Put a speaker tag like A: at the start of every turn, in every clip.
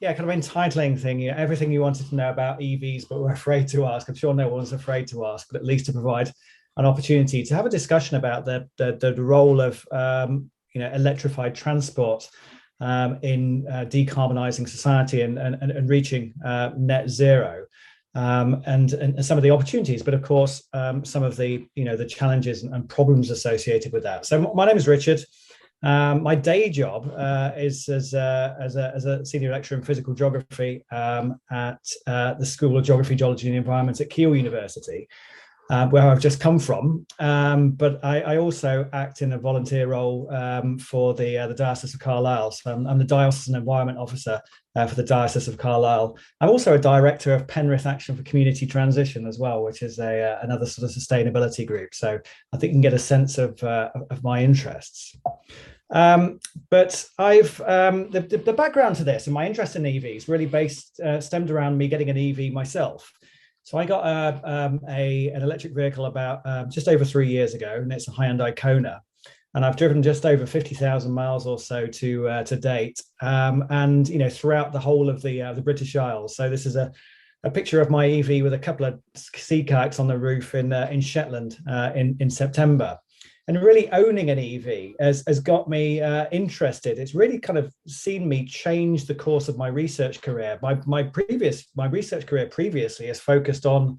A: yeah, kind of entitling thing, everything you wanted to know about EVs, but were afraid to ask. I'm sure no one's afraid to ask, but at least to provide an opportunity to have a discussion about the role of electrified transport in decarbonising society and reaching net zero, and some of the opportunities, but of course some of the the challenges and problems associated with that. So my name is Richard. My day job is as a senior lecturer in physical geography at the School of Geography, Geology and Environment at Keele University, where I've just come from. But I also act in a volunteer role for the Diocese of Carlisle. So I'm the Diocesan Environmental Officer for the Diocese of Carlisle. I'm also a director of Penrith Action for Community Transition as well, which is another sort of sustainability group. So I think you can get a sense of my interests. But I've the background to this and my interest in EVs really stemmed around me getting an EV myself. So I got an electric vehicle about just over 3 years ago, and it's a Hyundai Kona, and I've driven just over 50,000 miles or so to date, and throughout the whole of the British Isles. So this is a picture of my EV with a couple of sea kayaks on the roof in Shetland in September. And really owning an EV has got me interested. It's really kind of seen me change the course of my research career. My research career previously has focused on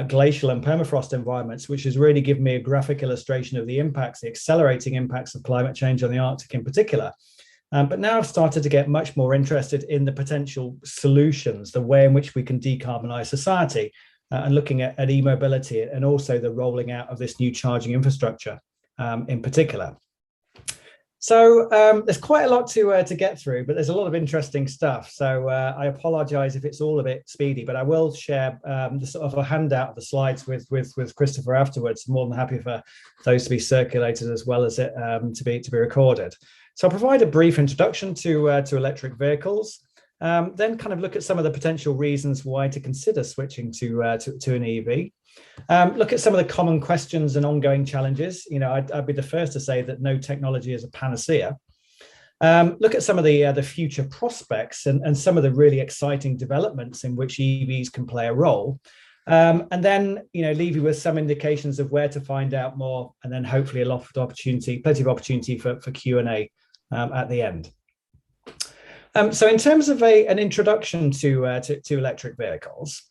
A: glacial and permafrost environments, which has really given me a graphic illustration of the impacts, the accelerating impacts of climate change on the Arctic in particular. But now I've started to get much more interested in the potential solutions, the way in which we can decarbonize society, and looking at e-mobility and also the rolling out of this new charging infrastructure. In particular. So there's quite a lot to get through, but there's a lot of interesting stuff. So I apologize if it's all a bit speedy, but I will share the sort of a handout of the slides with Christopher afterwards. I'm more than happy for those to be circulated as well as it to be recorded. So I'll provide a brief introduction to electric vehicles, then kind of look at some of the potential reasons why to consider switching to an EV. Look at some of the common questions and ongoing challenges. I'd be the first to say that no technology is a panacea. Look at some of the future prospects and some of the really exciting developments in which EVs can play a role. And then, leave you with some indications of where to find out more, and then hopefully plenty of opportunity for Q&A at the end. So in terms of an introduction to electric vehicles,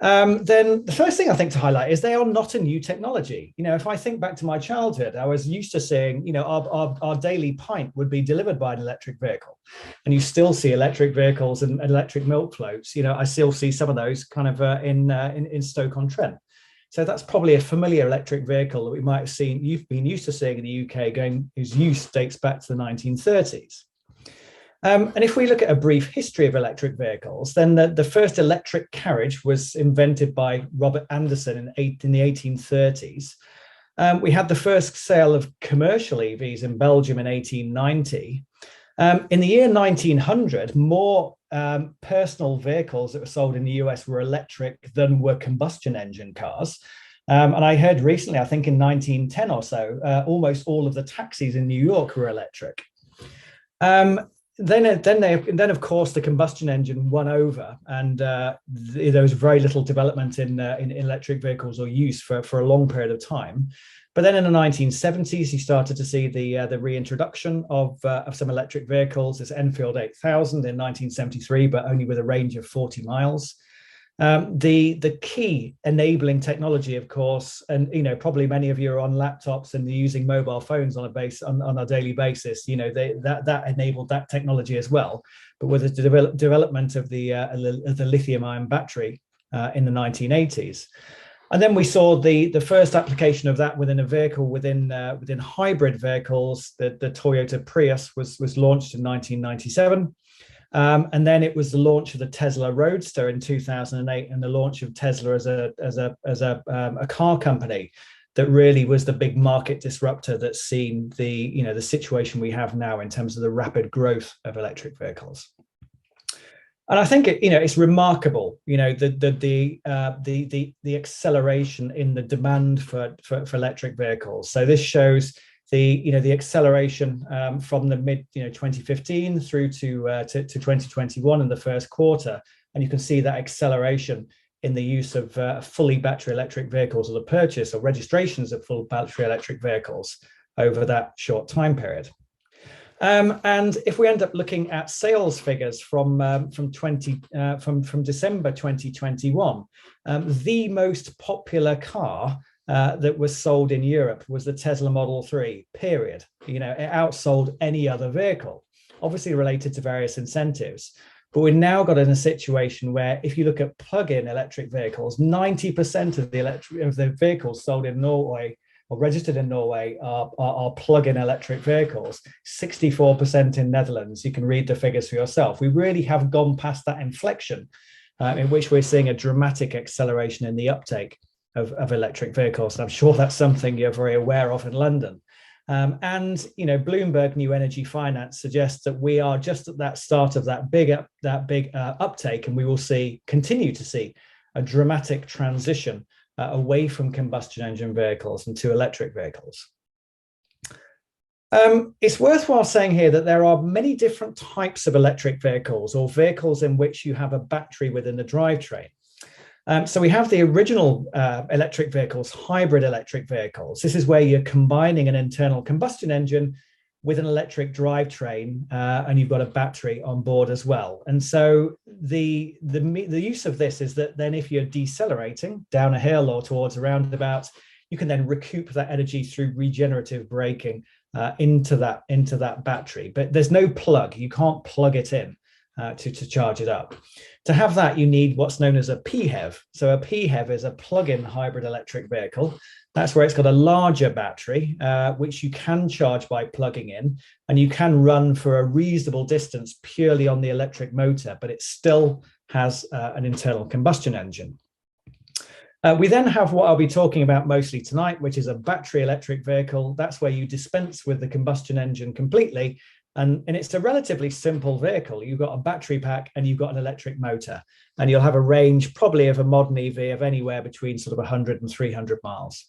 A: then the first thing I think to highlight is they are not a new technology. If I think back to my childhood, I was used to seeing, our daily pint would be delivered by an electric vehicle, and you still see electric vehicles and electric milk floats. I still see some of those kind of in Stoke-on-Trent. So that's probably a familiar electric vehicle that we might have seen. You've been used to seeing in the UK, whose use dates back to the 1930s. And if we look at a brief history of electric vehicles, then the first electric carriage was invented by Robert Anderson in the 1830s. We had the first sale of commercial EVs in Belgium in 1890. In the year 1900, more personal vehicles that were sold in the US were electric than were combustion engine cars. And I heard recently, I think in 1910 or so, almost all of the taxis in New York were electric. Then of course the combustion engine won over, and there was very little development in electric vehicles or use for a long period of time. But then in the 1970s, you started to see the reintroduction of some electric vehicles. This Enfield 8000 in 1973, but only with a range of 40 miles. The key enabling technology, of course, and probably many of you are on laptops and using mobile phones on a daily basis. That enabled that technology as well, but with the development of the lithium-ion battery in the 1980s. And then we saw the first application of that within a vehicle, within hybrid vehicles. The Toyota Prius was launched in 1997. And then it was the launch of the Tesla Roadster in 2008, and the launch of Tesla as a car company that really was the big market disruptor that's seen the situation we have now in terms of the rapid growth of electric vehicles. And I think it's remarkable, the acceleration in the demand for electric vehicles. So this shows the acceleration from the mid 2015 through to 2021 in the first quarter, and you can see that acceleration in the use of fully battery electric vehicles, or the purchase or registrations of full battery electric vehicles over that short time period. And if we end up looking at sales figures from December 2021, the most popular car that was sold in Europe was the Tesla Model 3, period. It outsold any other vehicle, obviously related to various incentives. But we've now got in a situation where, if you look at plug-in electric vehicles, 90% of the vehicles sold in Norway or registered in Norway are plug-in electric vehicles, 64% in Netherlands. You can read the figures for yourself. We really have gone past that inflection in which we're seeing a dramatic acceleration in the uptake of electric vehicles. And I'm sure that's something you're very aware of in London. And Bloomberg New Energy Finance suggests that we are just at that start of that big uptake, and we will continue to see a dramatic transition away from combustion engine vehicles and to electric vehicles. It's worthwhile saying here that there are many different types of electric vehicles, or vehicles in which you have a battery within the drivetrain. So we have the original electric vehicles, hybrid electric vehicles. This is where you're combining an internal combustion engine with an electric drivetrain, and you've got a battery on board as well. And so the use of this is that then if you're decelerating down a hill or towards a roundabout, you can then recoup that energy through regenerative braking into that battery. But there's no plug. You can't plug it in to charge it up. To have that, you need what's known as a PHEV. So a PHEV is a plug-in hybrid electric vehicle. That's where it's got a larger battery, which you can charge by plugging in, and you can run for a reasonable distance purely on the electric motor, but it still has an internal combustion engine. We then have what I'll be talking about mostly tonight, which is a battery electric vehicle. That's where you dispense with the combustion engine completely. And it's a relatively simple vehicle. You've got a battery pack and you've got an electric motor, and you'll have a range probably of a modern EV of anywhere between sort of 100 and 300 miles.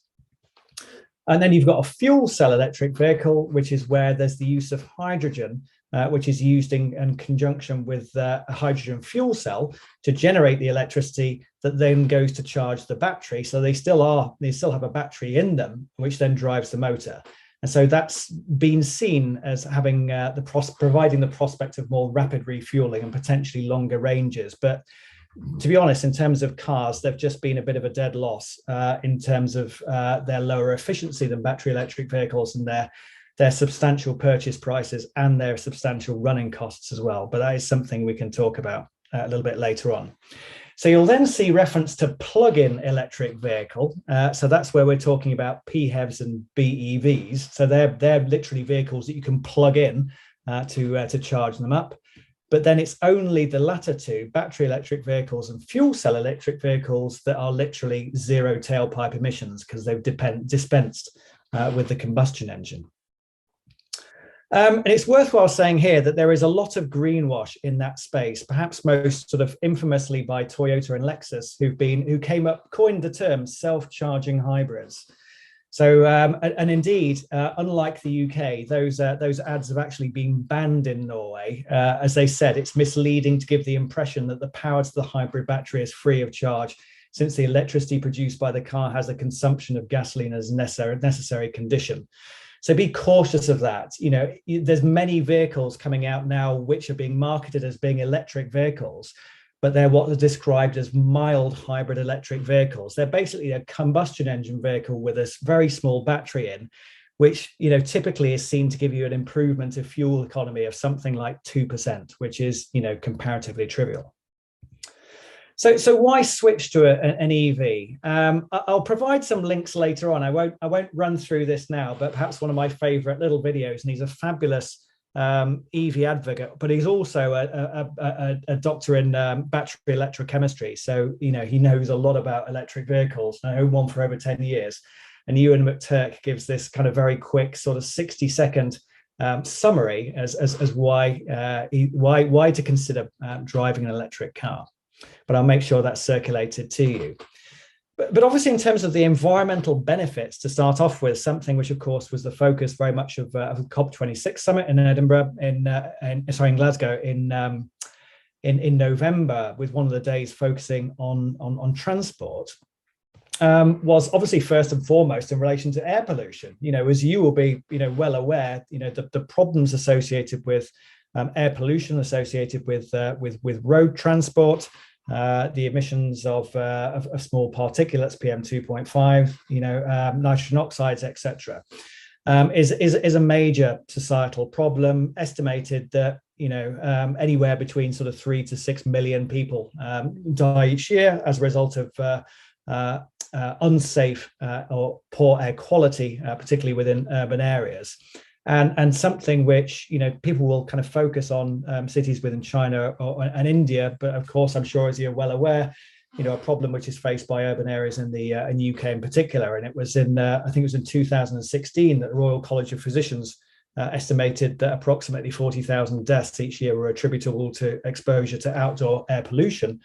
A: And then you've got a fuel cell electric vehicle, which is where there's the use of hydrogen, which is used in conjunction with a hydrogen fuel cell to generate the electricity that then goes to charge the battery. So they still have a battery in them, which then drives the motor. And so that's been seen as having providing the prospect of more rapid refueling and potentially longer ranges. But to be honest, in terms of cars, they've just been a bit of a dead loss in terms of their lower efficiency than battery electric vehicles, and their substantial purchase prices and their substantial running costs as well. But that is something we can talk about a little bit later on. So you'll then see reference to plug-in electric vehicle. So that's where we're talking about PHEVs and BEVs. So they're literally vehicles that you can plug in to charge them up. But then it's only the latter two, battery electric vehicles and fuel cell electric vehicles, that are literally zero tailpipe emissions because they've dispensed with the combustion engine. And it's worthwhile saying here that there is a lot of greenwash in that space, perhaps most sort of infamously by Toyota and Lexus, who coined the term self-charging hybrids. So, and indeed, unlike the UK, those ads have actually been banned in Norway. As they said, it's misleading to give the impression that the power to the hybrid battery is free of charge, since the electricity produced by the car has a consumption of gasoline as a necessary condition. So be cautious of that. There's many vehicles coming out now which are being marketed as being electric vehicles, but they're what are described as mild hybrid electric vehicles. They're basically a combustion engine vehicle with a very small battery in, which typically is seen to give you an improvement of fuel economy of something like 2%, which is comparatively trivial. So why switch to an EV? I'll provide some links later on. I won't run through this now, but perhaps one of my favorite little videos, and he's a fabulous EV advocate, but he's also a doctor in battery electrochemistry. So, he knows a lot about electric vehicles. I own one for over 10 years. And Ewan McTurk gives this kind of very quick sort of 60-second summary as why to consider driving an electric car. But I'll make sure that's circulated to you. But obviously, in terms of the environmental benefits, to start off with, something which, of course, was the focus very much of the COP26 summit in Edinburgh, in Glasgow, in November, with one of the days focusing on transport, was obviously first and foremost in relation to air pollution. As you will be, well aware, the problems associated with air pollution associated with road transport. The emissions of small particulates, PM 2.5, nitrogen oxides, etc., is a major societal problem. Estimated that anywhere between sort of 3 to 6 million people die each year as a result of unsafe or poor air quality, particularly within urban areas. And something which people will kind of focus on cities within China and India, but of course I'm sure, as you're well aware, a problem which is faced by urban areas in the UK in particular. And it was I think it was in 2016 that the Royal College of Physicians estimated that approximately 40,000 deaths each year were attributable to exposure to outdoor air pollution,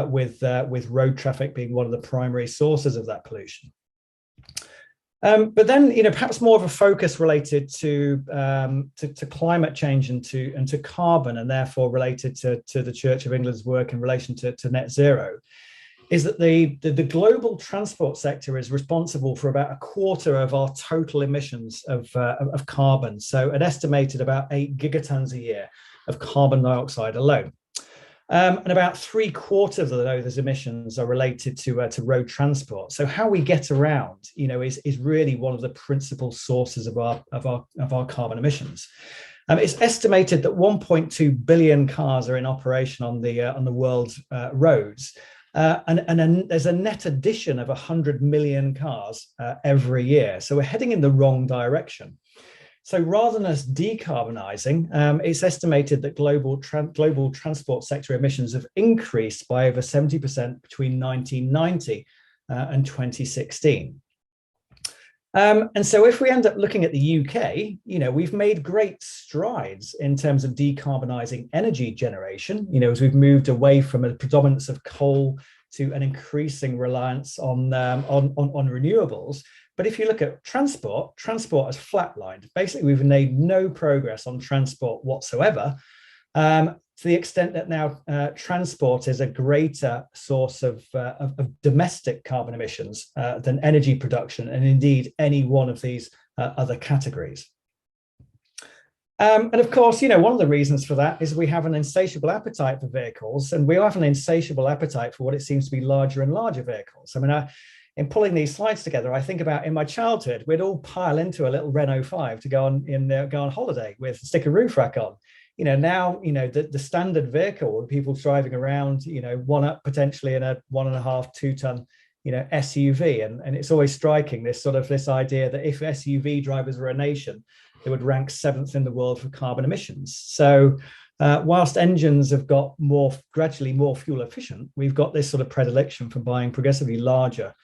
A: with road traffic being one of the primary sources of that pollution. But then, perhaps more of a focus related to climate change and to carbon, and therefore related to the Church of England's work in relation to net zero, is that the global transport sector is responsible for about a quarter of our total emissions of carbon. So an estimated about 8 gigatons a year of carbon dioxide alone. And about 3/4 of those emissions are related to road transport. So how we get around, is really one of the principal sources of our carbon emissions. It's estimated that 1.2 billion cars are in operation on the world's roads, and there's a net addition of 100 million cars every year. So we're heading in the wrong direction. So rather than us decarbonising, it's estimated that global transport sector emissions have increased by over 70% between 1990 and 2016. And so if we end up looking at the UK, we've made great strides in terms of decarbonising energy generation, as we've moved away from a predominance of coal to an increasing reliance on renewables. But if you look at transport has flatlined. Basically, we've made no progress on transport whatsoever, to the extent that now transport is a greater source of domestic carbon emissions than energy production, and indeed any one of these other categories. And of course, one of the reasons for that is we have an insatiable appetite for vehicles, and we have an insatiable appetite for what it seems to be larger and larger vehicles. I mean, in pulling these slides together, I think about in my childhood, we'd all pile into a little Renault 5 to go on holiday with, stick a roof rack on. Now, the standard vehicle with people driving around, one up potentially in a 1.5, 2 ton, SUV. And it's always striking this idea that if SUV drivers were a nation, they would rank 7th in the world for carbon emissions. So whilst engines have got gradually more fuel efficient, we've got this sort of predilection for buying progressively larger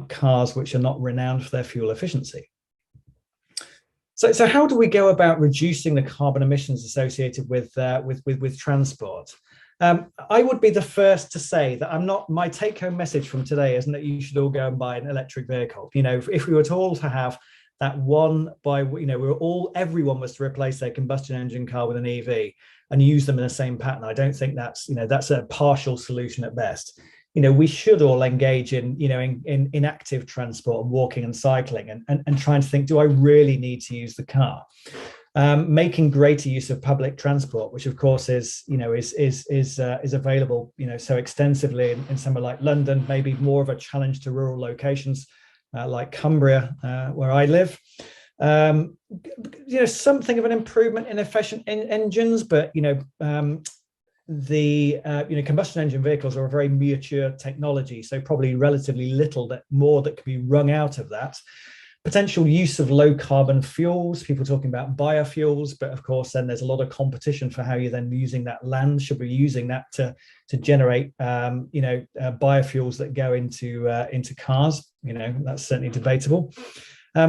A: cars which are not renowned for their fuel efficiency. So how do we go about reducing the carbon emissions associated with transport? I would be the first to say that my take-home message from today isn't that you should all go and buy an electric vehicle. If we were all to have that everyone was to replace their combustion engine car with an EV and use them in the same pattern, I don't think that's a partial solution at best. We should all engage in active transport, walking and cycling, and trying to think, do I really need to use the car? Making greater use of public transport, which of course is available so extensively in somewhere like London, maybe more of a challenge to rural locations like Cumbria, where I live. Something of an improvement in efficient engines, but the combustion engine vehicles are a very mature technology, so probably relatively little more that could be wrung out of that. Potential use of low carbon fuels, people talking about biofuels, but of course then there's a lot of competition for how you're then using that land. Should we be using that to generate biofuels that go into cars? That's certainly debatable.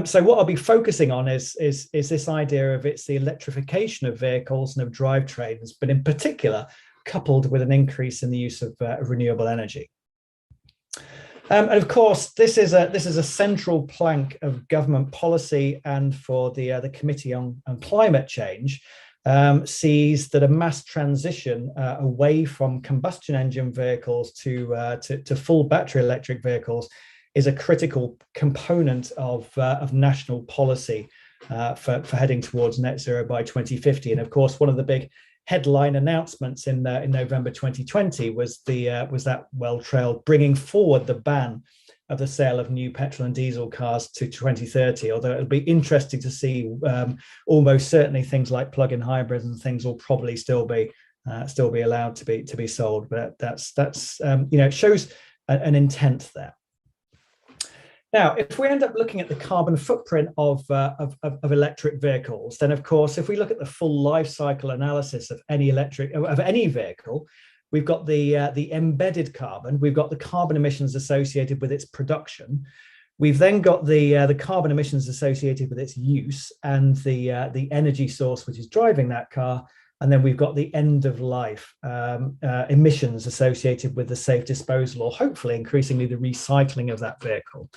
A: So what I'll be focusing on is this idea of it's the electrification of vehicles and of drivetrains, but in particular coupled with an increase in the use of renewable energy. And of course, this is a central plank of government policy, and for the Committee on Climate Change, sees that a mass transition away from combustion engine vehicles to full battery electric vehicles is a critical component of national policy for heading towards net zero by 2050. And of course, one of the big headline announcements in November 2020 was that well-trailed bringing forward the ban of the sale of new petrol and diesel cars to 2030. Although it'll be interesting to see, almost certainly things like plug-in hybrids and things will probably still be allowed to be sold. But that's it shows an intent there. Now, if we end up looking at the carbon footprint of electric vehicles, then of course, if we look at the full life cycle analysis of any vehicle, we've got the embedded carbon, we've got the carbon emissions associated with its production, we've then got the carbon emissions associated with its use and the energy source which is driving that car, and then we've got the end of life emissions associated with the safe disposal, or hopefully increasingly the recycling of that vehicle.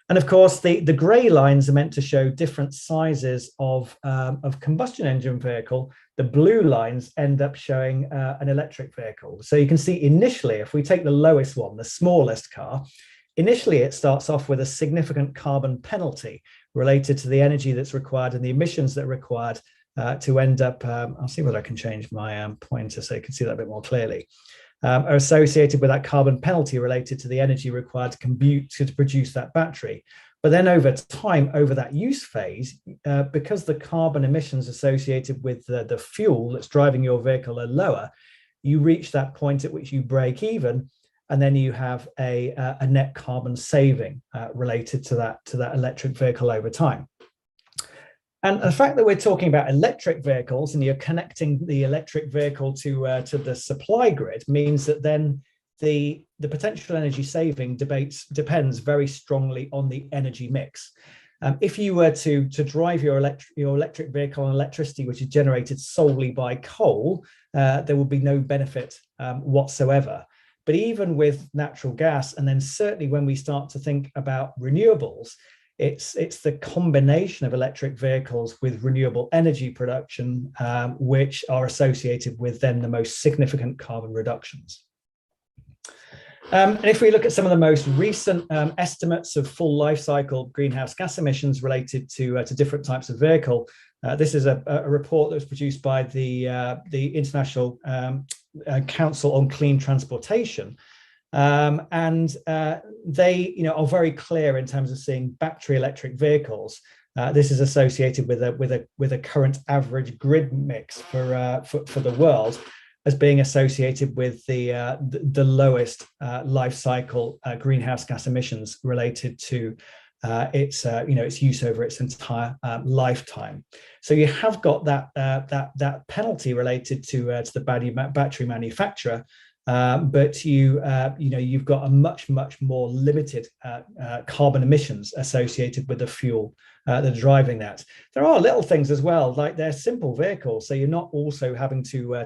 A: And of course, the grey lines are meant to show different sizes of combustion engine vehicle. The blue lines end up showing an electric vehicle. So you can see initially, if we take the lowest one, the smallest car, initially it starts off with a significant carbon penalty related to the energy that's required and the emissions that are required to end up, I'll see whether I can change my pointer so you can see that a bit more clearly, are associated with that carbon penalty related to the energy required to produce that battery. But then over time, over that use phase, because the carbon emissions associated with the fuel that's driving your vehicle are lower, you reach that point at which you break even, and then you have a net carbon saving related to that electric vehicle over time. And the fact that we're talking about electric vehicles and you're connecting the electric vehicle to the supply grid means that then the potential energy saving depends very strongly on the energy mix. If you were to drive your electric vehicle on electricity which is generated solely by coal, there would be no benefit whatsoever. But even with natural gas, and then certainly when we start to think about renewables, it's the combination of electric vehicles with renewable energy production which are associated with then the most significant carbon reductions. And if we look at some of the most recent estimates of full life cycle greenhouse gas emissions related to different types of vehicle, this is a report that was produced by the International Council on Clean Transportation. And they are very clear in terms of seeing battery electric vehicles. This is associated with a current average grid mix for the world as being associated with the lowest life cycle greenhouse gas emissions related to its use over its entire lifetime. So you have got that penalty related to the battery manufacturer. But you've got a much more limited carbon emissions associated with the fuel that are driving that. There are little things as well, like they're simple vehicles, so you're not also having to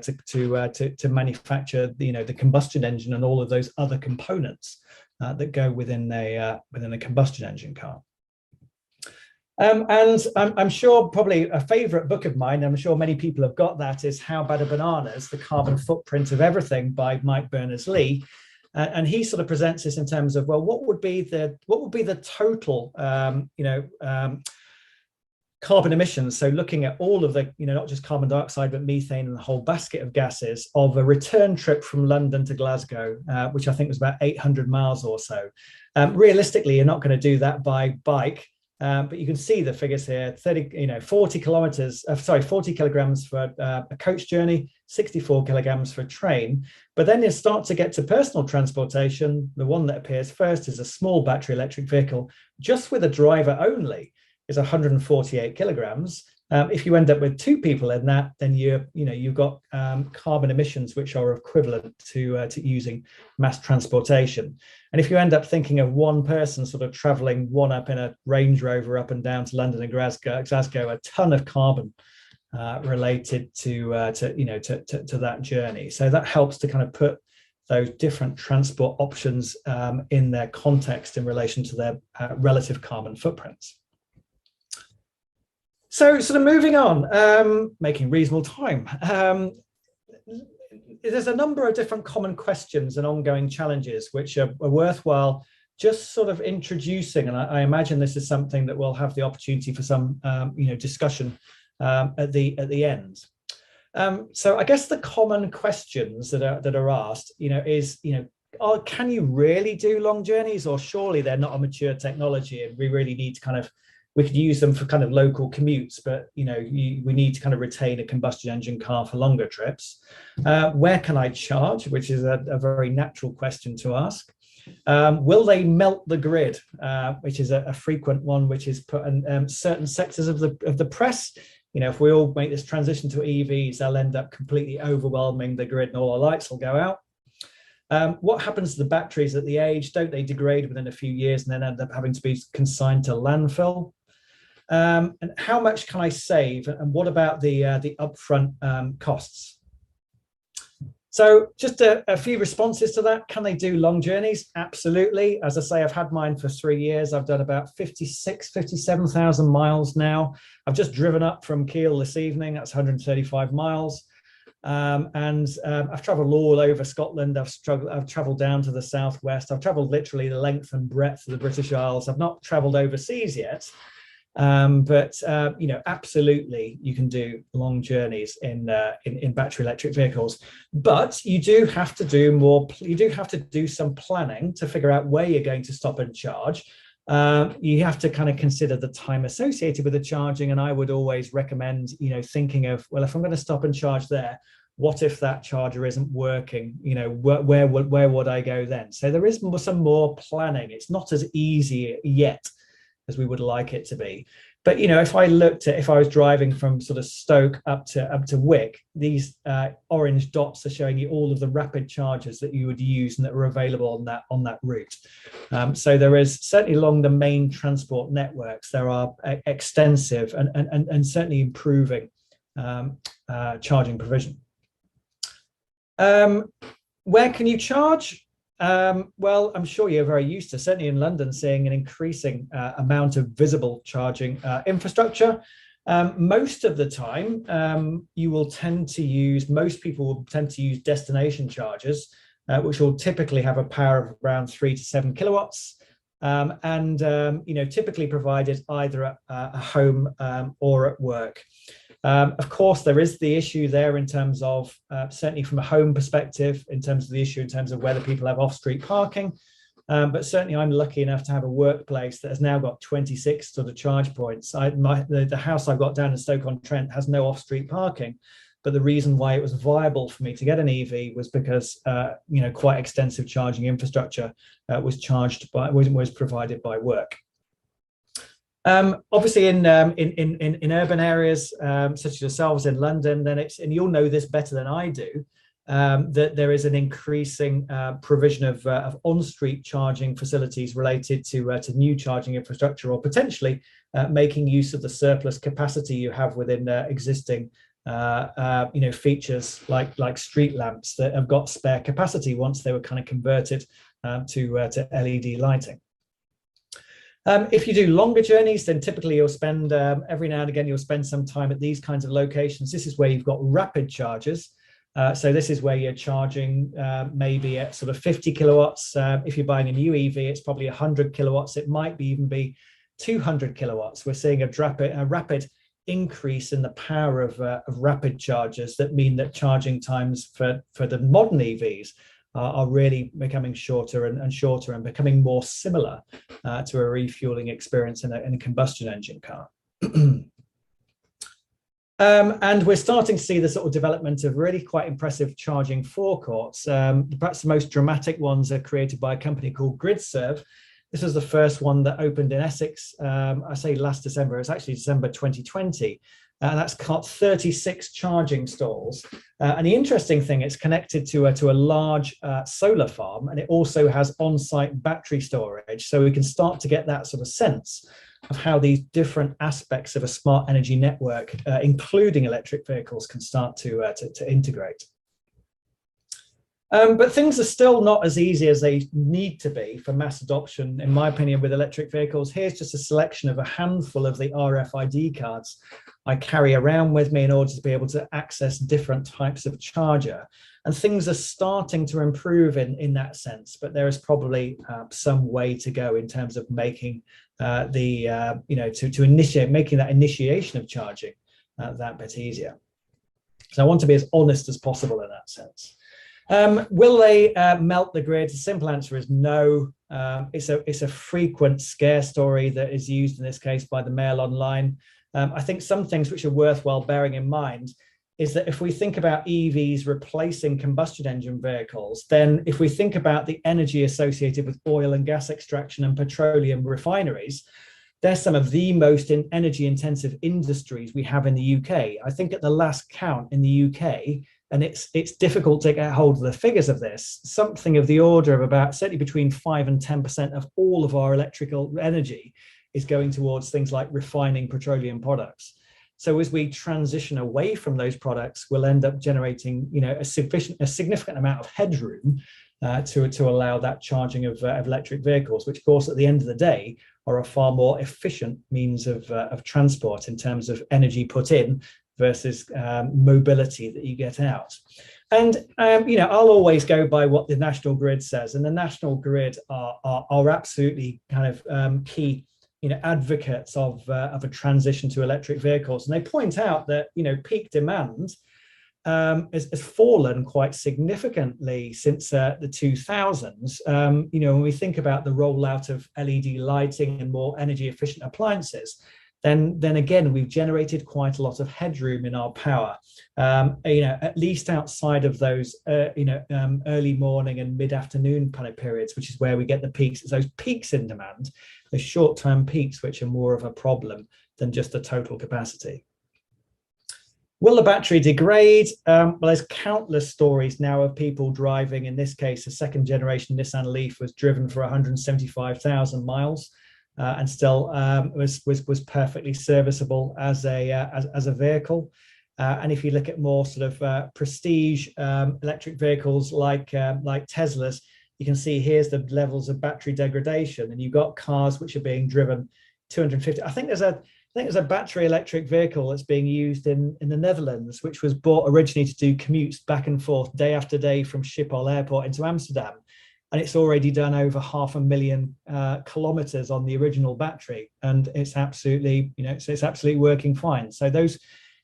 A: manufacture the combustion engine and all of those other components that go within a combustion engine car. And I'm sure probably a favorite book of mine, I'm sure many people have got that, is How Bad Are Bananas? The Carbon Footprint of Everything by Mike Berners-Lee. And he sort of presents this in terms of, well, what would be the total, carbon emissions? So looking at all of the, not just carbon dioxide, but methane and the whole basket of gases of a return trip from London to Glasgow, which I think was about 800 miles or so. Realistically, you're not going to do that by bike. But you can see the figures here: 40 kilograms for a coach journey, 64 kilograms for a train. But then you start to get to personal transportation. The one that appears first is a small battery electric vehicle, just with a driver only, is 148 kilograms. If you end up with two people in that, then you've got carbon emissions which are equivalent to using mass transportation. And if you end up thinking of one person sort of traveling one up in a Range Rover up and down to London and Glasgow, a ton of carbon related to that journey. So that helps to kind of put those different transport options in their context in relation to their relative carbon footprints. So sort of moving on, making reasonable time. There's a number of different common questions and ongoing challenges which are worthwhile just sort of introducing, and I imagine this is something that we'll have the opportunity for some discussion at the end. So I guess the common questions that are asked, is can you really do long journeys, or surely they're not a mature technology and we really need to we could use them for kind of local commutes, but we need to kind of retain a combustion engine car for longer trips. Where can I charge, which is a very natural question to ask. Will they melt the grid, which is a frequent one, which is put in certain sectors of the press. If we all make this transition to EVs, they'll end up completely overwhelming the grid and all our lights will go out. What happens to the batteries at the age? Don't they degrade within a few years and then end up having to be consigned to landfill? And how much can I save? And what about the upfront costs? So just a few responses to that. Can they do long journeys? Absolutely. As I say, I've had mine for 3 years. I've done about 57,000 miles now. I've just driven up from Keele this evening. That's 135 miles. I've traveled all over Scotland. I've traveled down to the southwest. I've traveled literally the length and breadth of the British Isles. I've not traveled overseas yet. But absolutely, you can do long journeys in battery electric vehicles. But you do have to do more. You do have to do some planning to figure out where you're going to stop and charge. You have to kind of consider the time associated with the charging. And I would always recommend, thinking of, well, if I'm going to stop and charge there, what if that charger isn't working? Where would I go then? So there is some more planning. It's not as easy yet as we would like it to be. But if I was driving from sort of Stoke up to Wick, these orange dots are showing you all of the rapid chargers that you would use and that are available on that route. So there is certainly along the main transport networks, there are extensive and certainly improving charging provision. Where can you charge? Well, I'm sure you're very used to, certainly in London, seeing an increasing amount of visible charging infrastructure. Most of the time, most people will tend to use destination chargers, which will typically have a power of around 3 to 7 kilowatts, typically provided either at a home or at work. Of course, there is the issue there in terms of, certainly from a home perspective, in terms of the issue in terms of whether people have off-street parking. But certainly I'm lucky enough to have a workplace that has now got 26 sort of charge points. The house I've got down in Stoke-on-Trent has no off-street parking. But the reason why it was viable for me to get an EV was because, quite extensive charging infrastructure was provided by work. Obviously, in urban areas such as yourselves in London, and you'll know this better than I do, that there is an increasing provision of on-street charging facilities related to new charging infrastructure, or potentially making use of the surplus capacity you have within existing features like street lamps that have got spare capacity once they were kind of converted to LED lighting. If you do longer journeys, then typically you'll spend, every now and again, you'll spend some time at these kinds of locations. This is where you've got rapid chargers. So this is where you're charging maybe at sort of 50 kilowatts. If you're buying a new EV, it's probably 100 kilowatts. It might even be 200 kilowatts. We're seeing a rapid increase in the power of rapid chargers that mean that charging times for the modern EVs are really becoming shorter and shorter and becoming more similar to a refueling experience in a combustion engine car. And we're starting to see the sort of development of really quite impressive charging forecourts. Perhaps the most dramatic ones are created by a company called GridServe. This was the first one that opened in Essex, I say last December, it's actually December 2020. That's got 36 charging stalls. And the interesting thing, it's connected to a large solar farm, and it also has on-site battery storage. So we can start to get that sort of sense of how these different aspects of a smart energy network, including electric vehicles, can start to integrate. But things are still not as easy as they need to be for mass adoption, in my opinion, with electric vehicles. Here's just a selection of a handful of the RFID cards I carry around with me in order to be able to access different types of charger. And things are starting to improve in that sense, but there is probably some way to go in terms of making making that initiation of charging that bit easier. So I want to be as honest as possible in that sense. Will they melt the grid? The simple answer is no. It's a frequent scare story that is used in this case by the Mail Online. I think some things which are worthwhile bearing in mind is that if we think about EVs replacing combustion engine vehicles, then if we think about the energy associated with oil and gas extraction and petroleum refineries, they're some of the most energy intensive industries we have in the UK. I think at the last count in the UK, and it's difficult to get hold of the figures of this, something of the order of about certainly between 5 and 10% of all of our electrical energy is going towards things like refining petroleum products. So as we transition away from those products, we'll end up generating, a significant amount of headroom to allow that charging of electric vehicles, which of course at the end of the day are a far more efficient means of transport in terms of energy put in versus mobility that you get out. And I'll always go by what the National Grid says, and the National Grid are absolutely kind of key advocates of a transition to electric vehicles. And they point out that, peak demand has fallen quite significantly since the 2000s. When we think about the rollout of LED lighting and more energy efficient appliances, then again, we've generated quite a lot of headroom in our power, at least outside of those, early morning and mid-afternoon kind of periods, which is where we get the peaks. It's those peaks in demand, the short-term peaks, which are more of a problem than just the total capacity. Will the battery degrade? Well, there's countless stories now of people driving. In this case, a second generation Nissan Leaf was driven for 175,000 miles. And still was perfectly serviceable as a vehicle. And if you look at more sort of prestige electric vehicles like Teslas, you can see here's the levels of battery degradation, and you've got cars which are being driven 250. I think there's a battery electric vehicle that's being used in the Netherlands, which was bought originally to do commutes back and forth day after day from Schiphol Airport into Amsterdam. And it's already done over 500,000 kilometers on the original battery, and it's absolutely, it's absolutely working fine. So those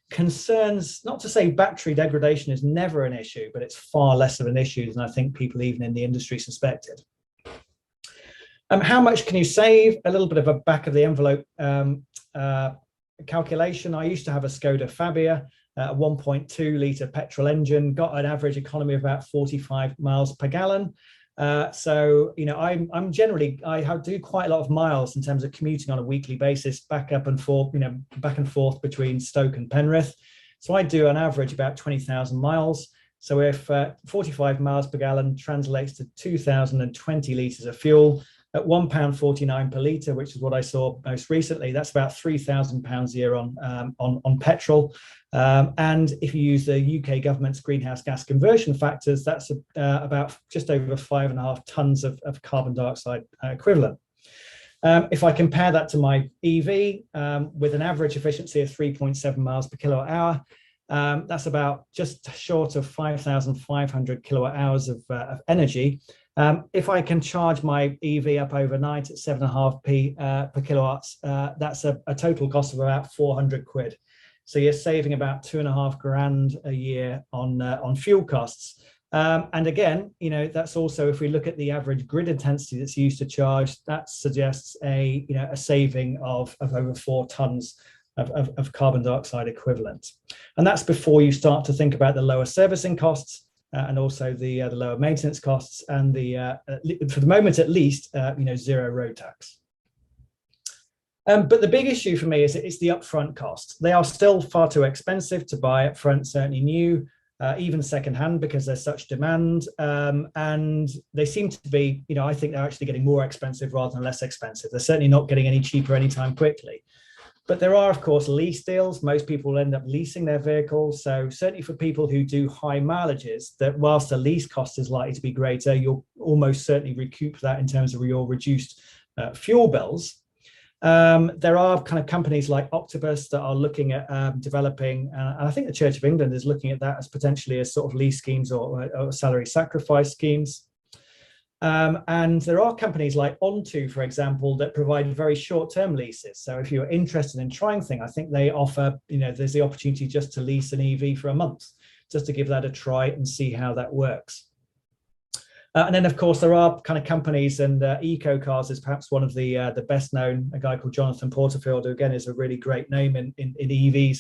A: concerns, not to say battery degradation is never an issue, but it's far less of an issue than I think people even in the industry suspected. How much can you save? A little bit of a back of the envelope calculation. I used to have a Skoda Fabia, a 1.2 litre petrol engine, got an average economy of about 45 miles per gallon. So I'm generally, I do quite a lot of miles in terms of commuting on a weekly basis, back and forth between Stoke and Penrith. So I do on average about 20,000 miles. So if 45 miles per gallon translates to 2,020 litres of fuel at £1.49 per litre, which is what I saw most recently, that's about £3,000 a year on petrol. And if you use the UK government's greenhouse gas conversion factors, that's about just over 5.5 tonnes of carbon dioxide equivalent. If I compare that to my EV with an average efficiency of 3.7 miles per kilowatt hour, that's about just short of 5,500 kilowatt hours of energy. If I can charge my EV up overnight at 7.5p per kilowatts, that's a total cost of about 400 quid. So you're saving about 2.5 grand a year on fuel costs. And again, that's also, if we look at the average grid intensity that's used to charge, that suggests a saving of over 4 tonnes of carbon dioxide equivalent. And that's before you start to think about the lower servicing costs and also the lower maintenance costs and for the moment at least, zero road tax. But the big issue for me is it's the upfront costs. They are still far too expensive to buy upfront, certainly new, even secondhand, because there's such demand. And they seem to be, I think they're actually getting more expensive rather than less expensive. They're certainly not getting any cheaper anytime quickly. But there are, of course, lease deals. Most people will end up leasing their vehicles. So certainly for people who do high mileages, that whilst the lease cost is likely to be greater, you'll almost certainly recoup that in terms of your reduced fuel bills. There are kind of companies like Octopus that are looking at developing, and I think the Church of England is looking at that as potentially as sort of lease schemes or salary sacrifice schemes. And there are companies like Onto, for example, that provide very short-term leases. So if you're interested in trying things, I think they offer, there's the opportunity just to lease an EV for a month, just to give that a try and see how that works. And then, of course, there are kind of companies, and EcoCars is perhaps one of the best known, a guy called Jonathan Porterfield, who again is a really great name in EVs.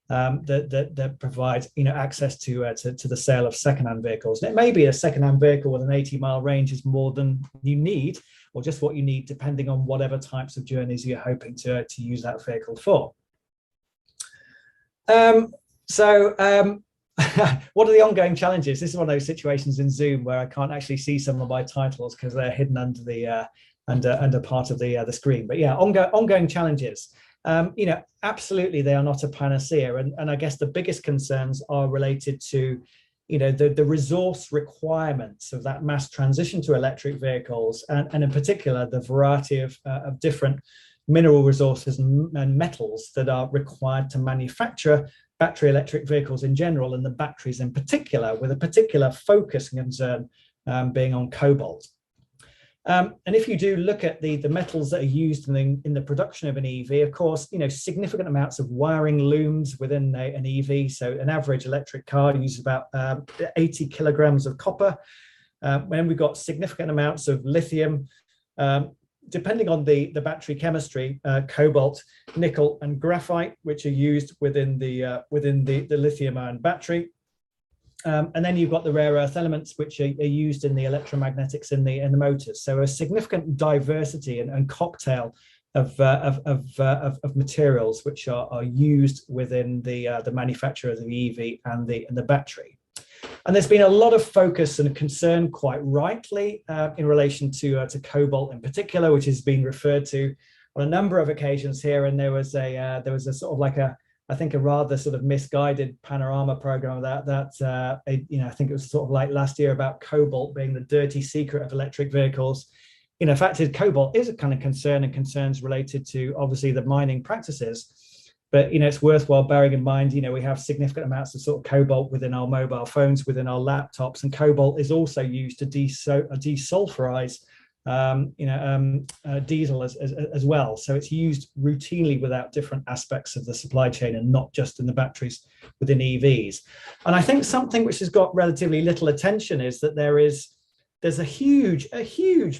A: That provide access to the sale of secondhand vehicles. And it may be a secondhand vehicle with an 80-mile range is more than you need, or just what you need, depending on whatever types of journeys you're hoping to use that vehicle for. What are the ongoing challenges? This is one of those situations in Zoom where I can't actually see some of my titles because they're hidden under the under part of the screen. But yeah, ongoing challenges. Absolutely, they are not a panacea, and I guess the biggest concerns are related to, the resource requirements of that mass transition to electric vehicles, and in particular the variety of different mineral resources and metals that are required to manufacture battery electric vehicles in general, and the batteries in particular, with a particular focus and concern being on cobalt. And if you do look at the metals that are used in the production of an EV, of course, significant amounts of wiring looms within an EV. So an average electric car uses about 80 kilograms of copper. When we've got significant amounts of lithium, depending on the battery chemistry, cobalt, nickel, and graphite, which are used within the lithium-ion battery. And then you've got the rare earth elements, which are used in the electromagnetics in the motors. So a significant diversity and cocktail of materials which are used within the manufacture of the EV and the battery. And there's been a lot of focus and concern, quite rightly, in relation to cobalt in particular, which has been referred to on a number of occasions here. And there was a sort of like a rather sort of misguided panorama program I think it was sort of like last year about cobalt being the dirty secret of electric vehicles. In fact, cobalt is a kind of concern, and concerns related to obviously the mining practices. But it's worthwhile bearing in mind, we have significant amounts of sort of cobalt within our mobile phones, within our laptops, and cobalt is also used to desulfurize diesel as well. So it's used routinely without different aspects of the supply chain, and not just in the batteries within EVs. And I think something which has got relatively little attention is that there's a huge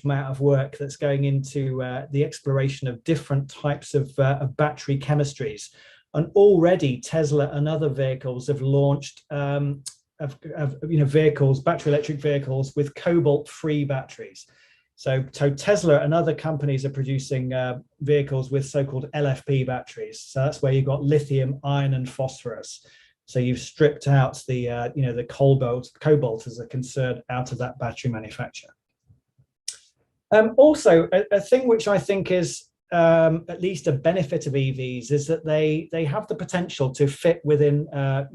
A: amount of work that's going into the exploration of different types of battery chemistries. And already Tesla and other vehicles have launched battery electric vehicles with cobalt-free batteries. So Tesla and other companies are producing vehicles with so-called LFP batteries. So that's where you've got lithium, iron, and phosphorus. So you've stripped out the cobalt as a concern out of that battery manufacture. Also, a thing which I think is at least a benefit of EVs is that they have the potential to fit within the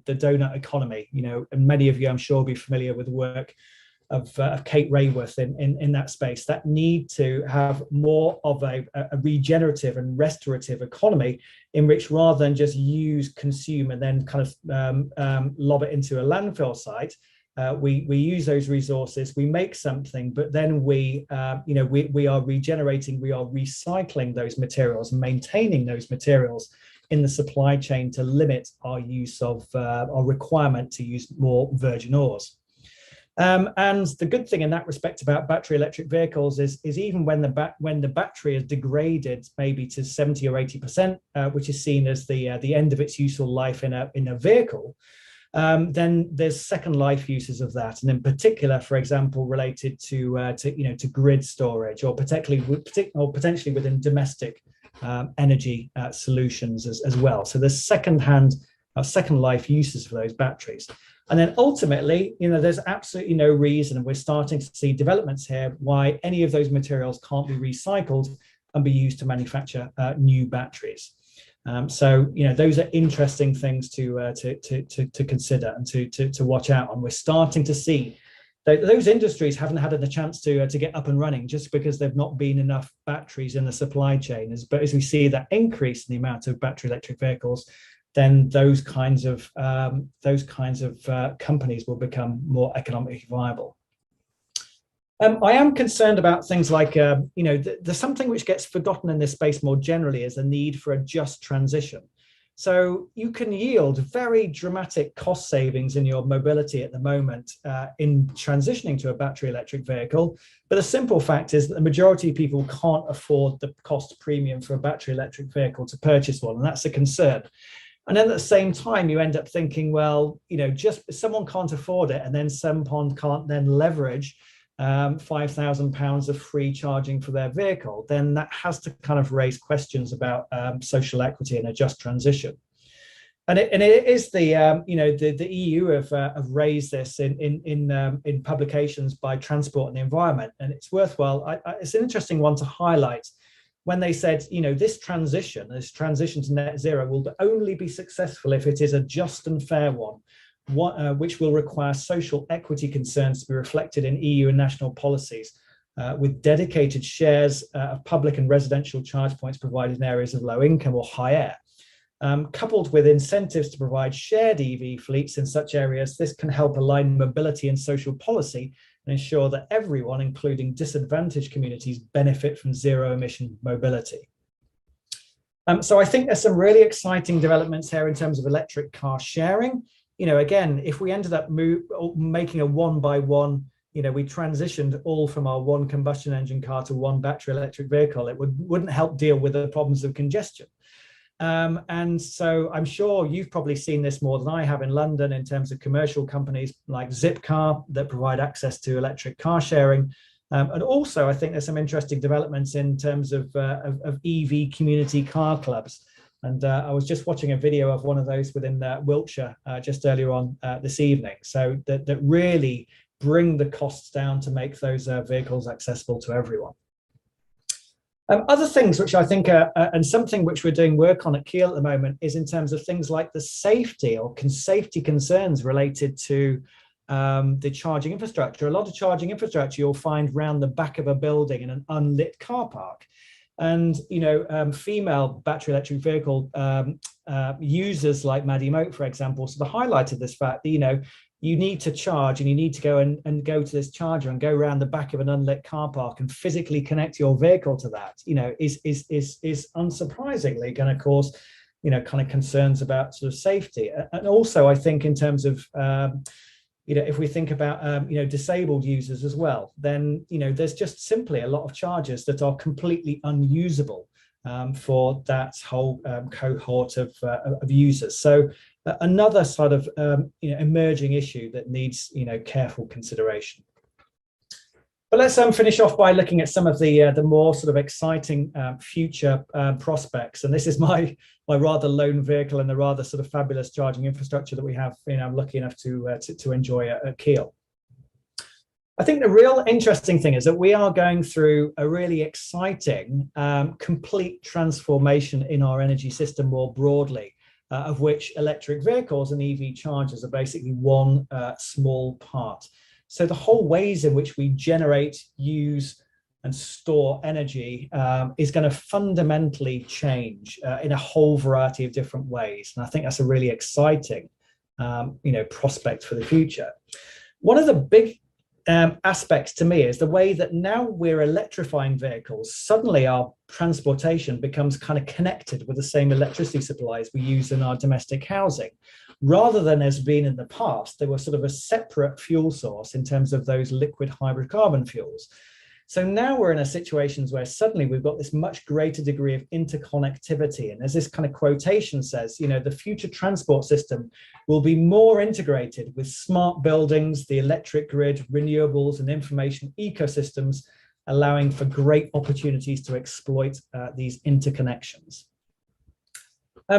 A: donut economy. And many of you, I'm sure, will be familiar with the work of Kate Rayworth in that space, that need to have more of a regenerative and restorative economy, in which rather than just consume and then kind of lob it into a landfill site, we use those resources, we make something, but then we are regenerating, we are recycling those materials and maintaining those materials in the supply chain to limit our use of our requirement to use more virgin ores. And the good thing in that respect about battery electric vehicles is even when the battery is degraded maybe to 70 or 80%, which is seen as the end of its useful life in a vehicle, then there's second life uses of that, and in particular, for example, related to grid storage, or potentially within domestic energy solutions as well. So there's second life uses for those batteries. And then ultimately, there's absolutely no reason, and we're starting to see developments here, why any of those materials can't be recycled and be used to manufacture new batteries. So, those are interesting things to consider and to watch out on. We're starting to see that those industries haven't had a chance to get up and running just because there've not been enough batteries in the supply chain. But as we see that increase in the amount of battery electric vehicles, then those kinds of companies will become more economically viable. I am concerned about things like, there's something which gets forgotten in this space more generally is the need for a just transition. So you can yield very dramatic cost savings in your mobility at the moment in transitioning to a battery electric vehicle. But the simple fact is that the majority of people can't afford the cost premium for a battery electric vehicle to purchase one, and that's a concern. And then at the same time, you end up thinking, well, just someone can't afford it, and then someone can't then leverage £5,000 of free charging for their vehicle, then that has to kind of raise questions about social equity and a just transition. And it is the EU have raised this in publications by Transport and the Environment, and it's worthwhile. It's an interesting one to highlight when they said, this transition to net zero will only be successful if it is a just and fair one. Which will require social equity concerns to be reflected in EU and national policies, with dedicated shares of public and residential charge points provided in areas of low income or high air. Coupled with incentives to provide shared EV fleets in such areas, this can help align mobility and social policy and ensure that everyone, including disadvantaged communities, benefit from zero emission mobility. So I think there's some really exciting developments here in terms of electric car sharing. Again, if we ended up making a one by one, we transitioned all from our one combustion engine car to one battery electric vehicle, it wouldn't help deal with the problems of congestion. And so I'm sure you've probably seen this more than I have in London in terms of commercial companies like Zipcar that provide access to electric car sharing. And also, I think there's some interesting developments in terms of EV community car clubs. And I was just watching a video of one of those within Wiltshire just earlier on this evening. So that really bring the costs down to make those vehicles accessible to everyone. Other things which I think are, and something which we're doing work on at Keele at the moment, is in terms of things like the safety or safety concerns related to the charging infrastructure. A lot of charging infrastructure you'll find around the back of a building in an unlit car park. And, female battery electric vehicle users like Maddie Moat, for example, sort of highlighted this fact that, you need to charge and you need to go and go to this charger and go around the back of an unlit car park and physically connect your vehicle to that, is unsurprisingly going to cause, kind of concerns about sort of safety. And also, I think in terms of, if we think about, disabled users as well, then, there's just simply a lot of chargers that are completely unusable for that whole cohort of users. So another sort of, emerging issue that needs, careful consideration. But let's finish off by looking at some of the more sort of exciting future prospects. And this is my rather lone vehicle and the rather sort of fabulous charging infrastructure that we have. I'm lucky enough to enjoy at Keele. I think the real interesting thing is that we are going through a really exciting complete transformation in our energy system more broadly, of which electric vehicles and EV chargers are basically one small part. So the whole ways in which we generate, use, and store energy is going to fundamentally change in a whole variety of different ways. And I think that's a really exciting, prospect for the future. One of the big aspects to me is the way that now we're electrifying vehicles, suddenly our transportation becomes kind of connected with the same electricity supplies we use in our domestic housing, rather than as been in the past. They were sort of a separate fuel source in terms of those liquid hybrid carbon fuels. So now we're in a situation where suddenly we've got this much greater degree of interconnectivity. And as this kind of quotation says, the future transport system will be more integrated with smart buildings, the electric grid, renewables, and information ecosystems, allowing for great opportunities to exploit these interconnections.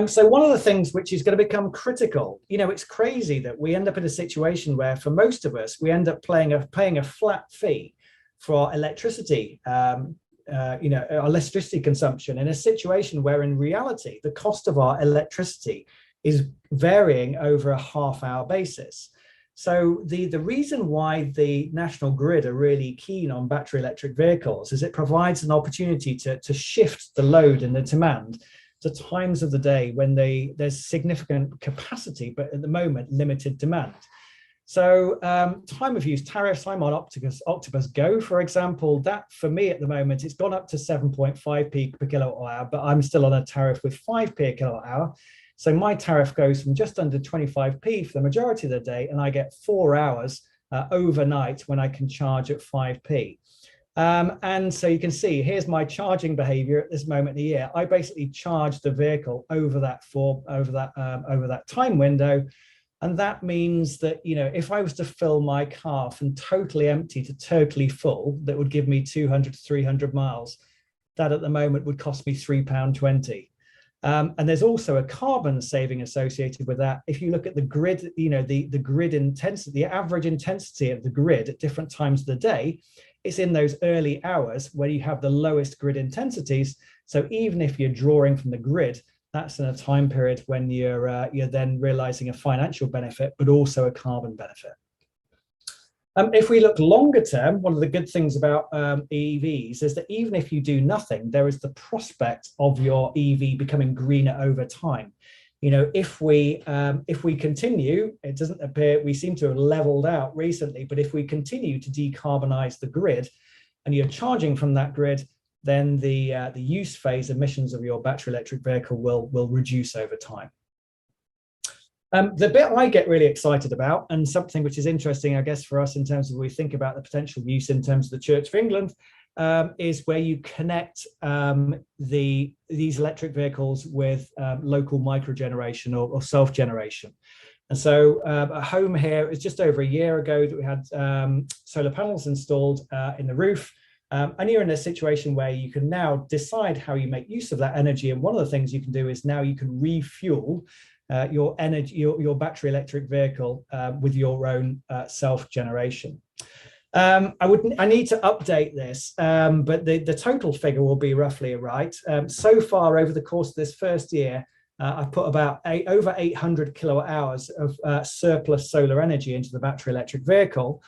A: So one of the things which is going to become critical, it's crazy that we end up in a situation where for most of us, we end up paying a flat fee for electricity our electricity consumption in a situation where in reality the cost of our electricity is varying over a half-hour basis. So the reason why the national grid are really keen on battery electric vehicles is it provides an opportunity to shift the load and the demand to times of the day when there's significant capacity, but at the moment limited demand. So time of use tariffs, I'm on Octopus Go, for example, that for me at the moment, it's gone up to 7.5p per kilowatt hour, but I'm still on a tariff with 5p a kilowatt hour. So my tariff goes from just under 25p for the majority of the day, and I get 4 hours overnight when I can charge at 5p. And so you can see, here's my charging behavior at this moment in the year. I basically charge the vehicle over that time window. And that means that, if I was to fill my car from totally empty to totally full, that would give me 200 to 300 miles. That at the moment would cost me £3.20. And there's also a carbon saving associated with that. If you look at the grid, the grid intensity, the average intensity of the grid at different times of the day, it's in those early hours where you have the lowest grid intensities. So even if you're drawing from the grid, that's in a time period when you're then realizing a financial benefit, but also a carbon benefit. If we look longer term, one of the good things about EVs is that even if you do nothing, there is the prospect of your EV becoming greener over time. If we continue, it doesn't appear, we seem to have leveled out recently, but if we continue to decarbonize the grid and you're charging from that grid, then the use phase emissions of your battery electric vehicle will reduce over time. The bit I get really excited about, and something which is interesting, I guess, for us in terms of we think about the potential use in terms of the Church of England, is where you connect these electric vehicles with local microgeneration or self-generation. And so at home here, it's just over a year ago that we had solar panels installed in the roof. And you're in a situation where you can now decide how you make use of that energy. And one of the things you can do is now you can refuel your energy, your battery electric vehicle with your own self-generation. I need to update this, but the total figure will be roughly right. So far over the course of this first year, I've put about over 800 kilowatt hours of surplus solar energy into the battery electric vehicle.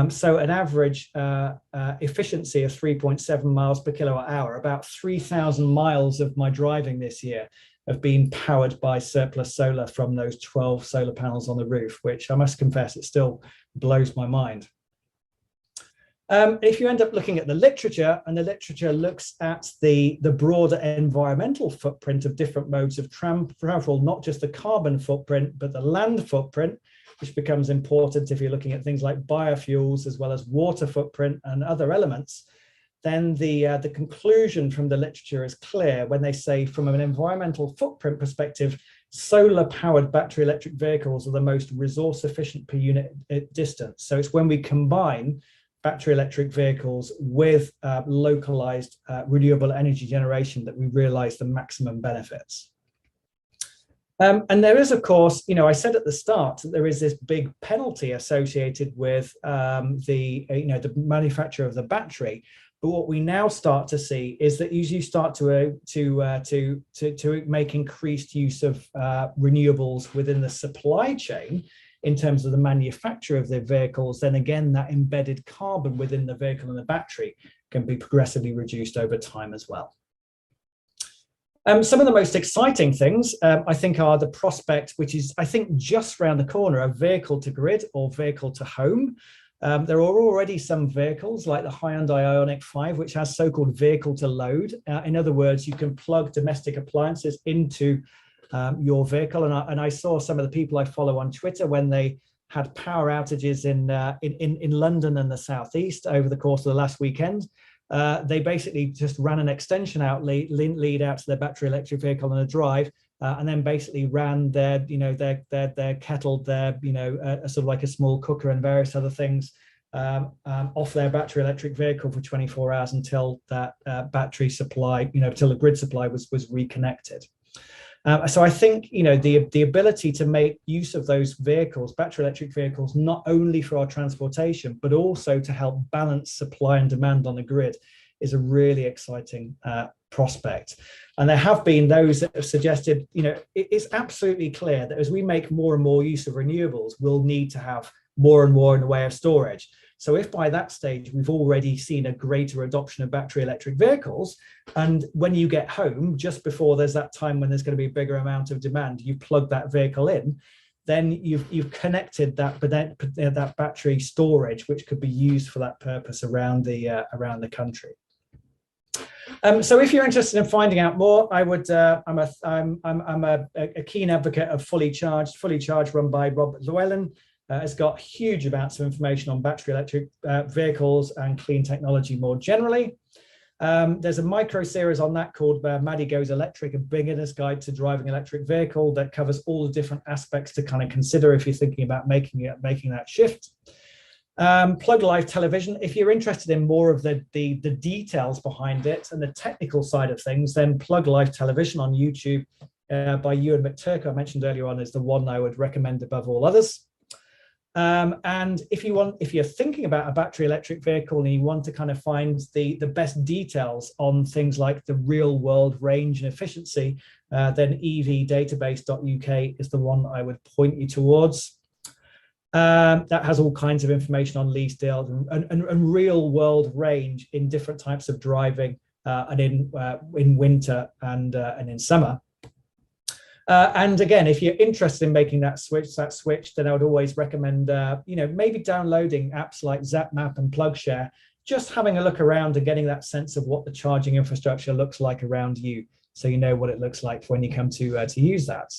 A: So an average efficiency of 3.7 miles per kilowatt hour, about 3,000 miles of my driving this year have been powered by surplus solar from those 12 solar panels on the roof, which I must confess, it still blows my mind. If you end up looking at the literature, and the literature looks at the broader environmental footprint of different modes of travel, not just the carbon footprint, but the land footprint, which becomes important if you're looking at things like biofuels, as well as water footprint and other elements, then the conclusion from the literature is clear when they say from an environmental footprint perspective, solar-powered battery electric vehicles are the most resource efficient per unit distance. So it's when we combine battery electric vehicles with localized renewable energy generation that we realize the maximum benefits. And there is, of course, I said at the start that there is this big penalty associated with the manufacture of the battery. But what we now start to see is that as you start to make increased use of renewables within the supply chain in terms of the manufacture of the vehicles, then again, that embedded carbon within the vehicle and the battery can be progressively reduced over time as well. Some of the most exciting things, I think, are the prospect, which is, I think, just around the corner, of vehicle to grid or vehicle to home. There are already some vehicles like the Hyundai Ioniq 5, which has so-called vehicle to load. In other words, you can plug domestic appliances into your vehicle. And I saw some of the people I follow on Twitter when they had power outages in London and the southeast over the course of the last weekend. They basically just ran an extension lead out to their battery electric vehicle on a drive, and then basically ran their kettle, sort of like a small cooker and various other things off their battery electric vehicle for 24 hours until that battery supply, until the grid supply was reconnected. So I think, the ability to make use of those vehicles, battery electric vehicles, not only for our transportation, but also to help balance supply and demand on the grid is a really exciting prospect. And there have been those that have suggested, it's absolutely clear that as we make more and more use of renewables, we'll need to have more and more in the way of storage. So if by that stage we've already seen a greater adoption of battery electric vehicles, and when you get home, just before there's that time when there's going to be a bigger amount of demand, you plug that vehicle in, then you've connected that battery storage, which could be used for that purpose around the country. So if you're interested in finding out more, I'm a keen advocate of Fully Charged, run by Robert Llewellyn. It's got huge amounts of information on battery electric vehicles and clean technology more generally. There's a micro series on that called Maddie Goes Electric, a beginner's guide to driving electric vehicle, that covers all the different aspects to kind of consider if you're thinking about making that shift. Plug Live Television, if you're interested in more of the details behind it and the technical side of things, then Plug Live Television on YouTube by Ewan McTurk, I mentioned earlier on, is the one I would recommend above all others. And if you're thinking about a battery electric vehicle and you want to kind of find the best details on things like the real world range and efficiency, then evdatabase.uk is the one I would point you towards. That has all kinds of information on lease deals and real world range in different types of driving and in winter and in summer. And again, if you're interested in making that switch, then I would always recommend, maybe downloading apps like ZapMap and PlugShare, just having a look around and getting that sense of what the charging infrastructure looks like around you, so you know what it looks like when you come to use that.